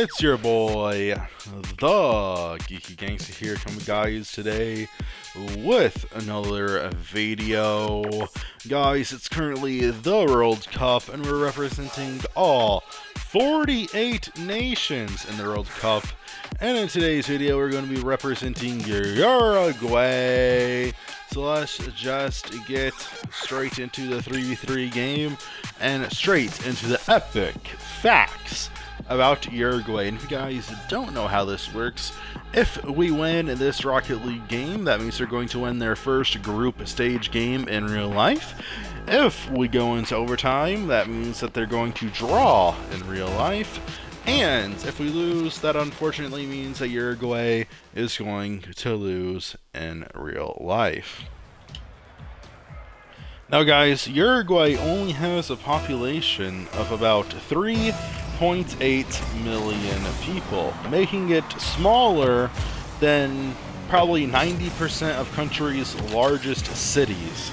It's your boy, the Geeky Gangster here, coming guys today with another video. Guys, it's currently the World Cup and we're representing all 48 nations in the World Cup. And in today's video, we're going to be representing Uruguay. So let's just get straight into the 3v3 game and straight into the epic facts about Uruguay. And if you guys don't know how this works, if we win this Rocket League game, that means they're going to win their first group stage game in real life. If we go into overtime, that means that they're going to draw in real life. And if we lose, that unfortunately means that Uruguay is going to lose in real life. Now guys, Uruguay only has a population of about 3.8 million people, making it smaller than probably 90% of countries' largest cities.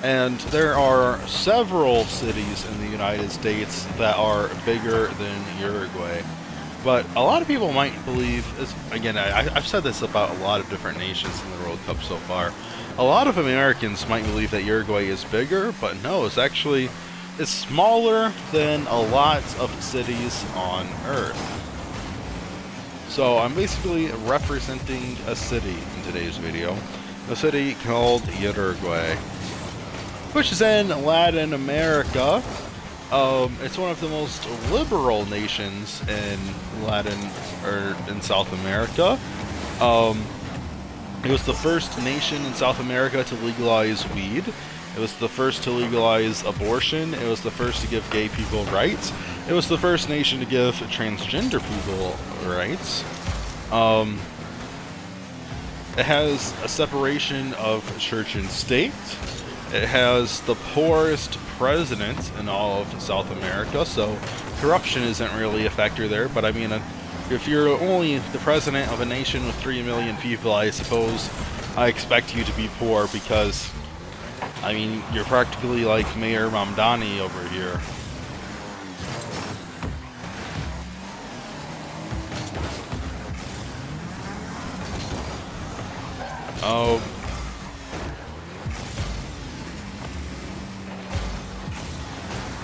And there are several cities in the United States that are bigger than Uruguay. But a lot of people might believe, again, I've said this about a lot of different nations in the World Cup so far. A lot of Americans might believe that Uruguay is bigger, but no, it's smaller than a lot of cities on Earth. So I'm basically representing a city in today's video. A city called Uruguay, which is in Latin America. It's one of the most liberal nations in South America. It was the first nation in South America to legalize weed. It was the first to legalize abortion. It was the first to give gay people rights. It was the first nation to give transgender people rights. It has a separation of church and state. It has the poorest president in all of South America, so corruption isn't really a factor there. But I mean, if you're only the president of a nation with 3 million people, I suppose I expect you to be poor because, I mean, you're practically like Mayor Mamdani over here.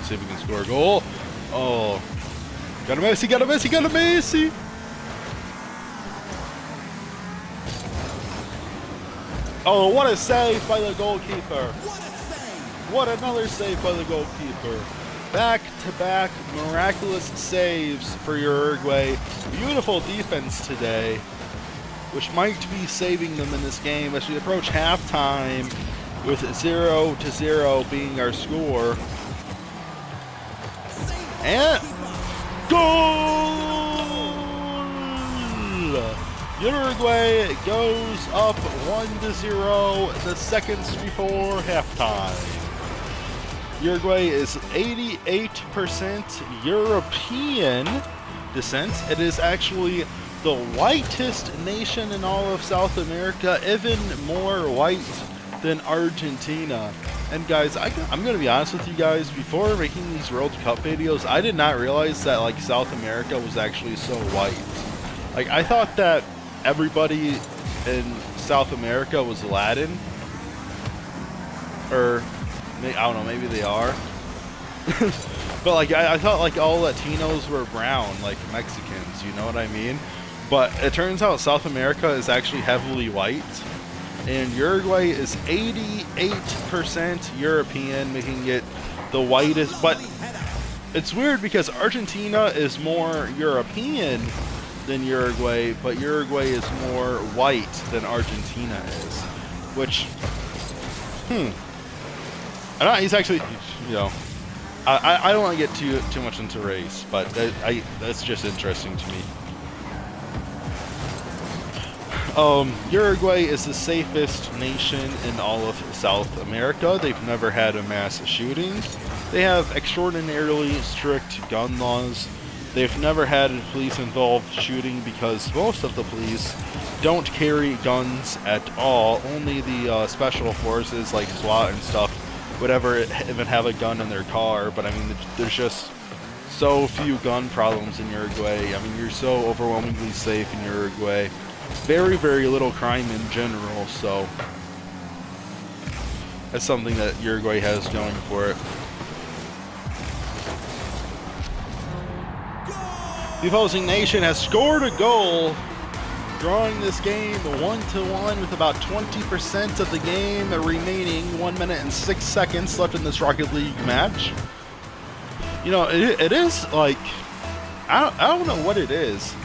See if we can score a goal. Oh, got a Messi, got a Messi, got a Messi! Oh, what a save by the goalkeeper! What another save by the goalkeeper! Back-to-back miraculous saves for Uruguay. Beautiful defense today, which might be saving them in this game as we approach halftime with 0-0 being our score. And goal! Uruguay goes up 1-0 the seconds before halftime. Uruguay is 88% European descent. It is actually the whitest nation in all of South America, even more white than Argentina. And guys, I'm gonna be honest with you guys, before making these World Cup videos, I did not realize that like South America was actually so white. Like, I thought that everybody in South America was Latin, or I don't know, maybe they are. But like I thought like all Latinos were brown, like Mexicans, you know what I mean? But it turns out South America is actually heavily white. And Uruguay is 88% European, making it the whitest. But it's weird because Argentina is more European than Uruguay, but Uruguay is more white than Argentina is. Which, he's actually, you know, I don't want to get too much into race, but that's just interesting to me. Uruguay is the safest nation in all of South America. They've never had a mass shooting. They have extraordinarily strict gun laws. They've never had a police-involved shooting because most of the police don't carry guns at all. Only the special forces like SWAT and stuff would ever even have a gun in their car. But I mean, there's just so few gun problems in Uruguay. I mean, you're so overwhelmingly safe in Uruguay. Very, very little crime in general, so that's something that Uruguay has going for it. The opposing nation has scored a goal, drawing this game 1-1 with about 20% of the game remaining. 1 minute and 6 seconds left in this Rocket League match. You know, it is like, I don't know what it is,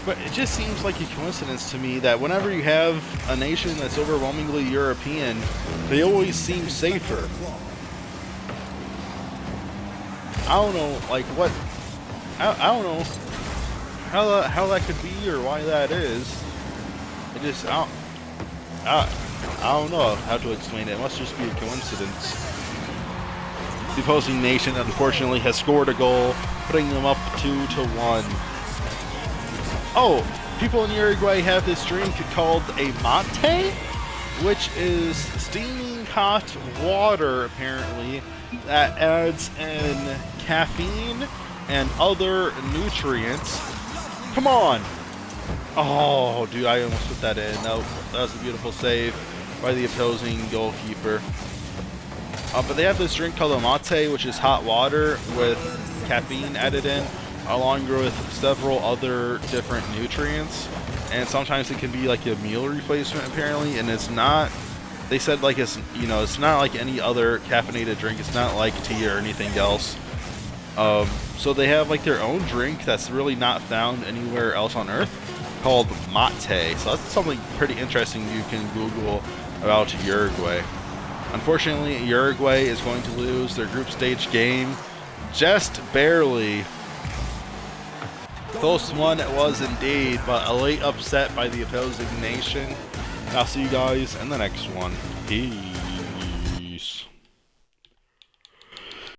but it just seems like a coincidence to me that whenever you have a nation that's overwhelmingly European, they always seem safer. I don't know, like what, I don't know how that could be or why that is. It just, I don't know how to explain it. It must just be a coincidence. The opposing nation, unfortunately, has scored a goal, putting them up 2-1. Oh, people in Uruguay have this drink called a mate, which is steaming hot water, apparently, that adds in caffeine and other nutrients. Come on! Oh, dude, I almost put that in. No, that was a beautiful save by the opposing goalkeeper. But they have this drink called a mate, which is hot water with caffeine added in, along with several other different nutrients. And sometimes it can be like a meal replacement, apparently. And it's not, they said like it's, you know, it's not like any other caffeinated drink. It's not like tea or anything else. So they have like their own drink that's really not found anywhere else on Earth called mate. So that's something pretty interesting you can Google about Uruguay. Unfortunately, Uruguay is going to lose their group stage game just barely. Close one it was indeed, but a late upset by the opposing nation. I'll see you guys in the next one. Peace.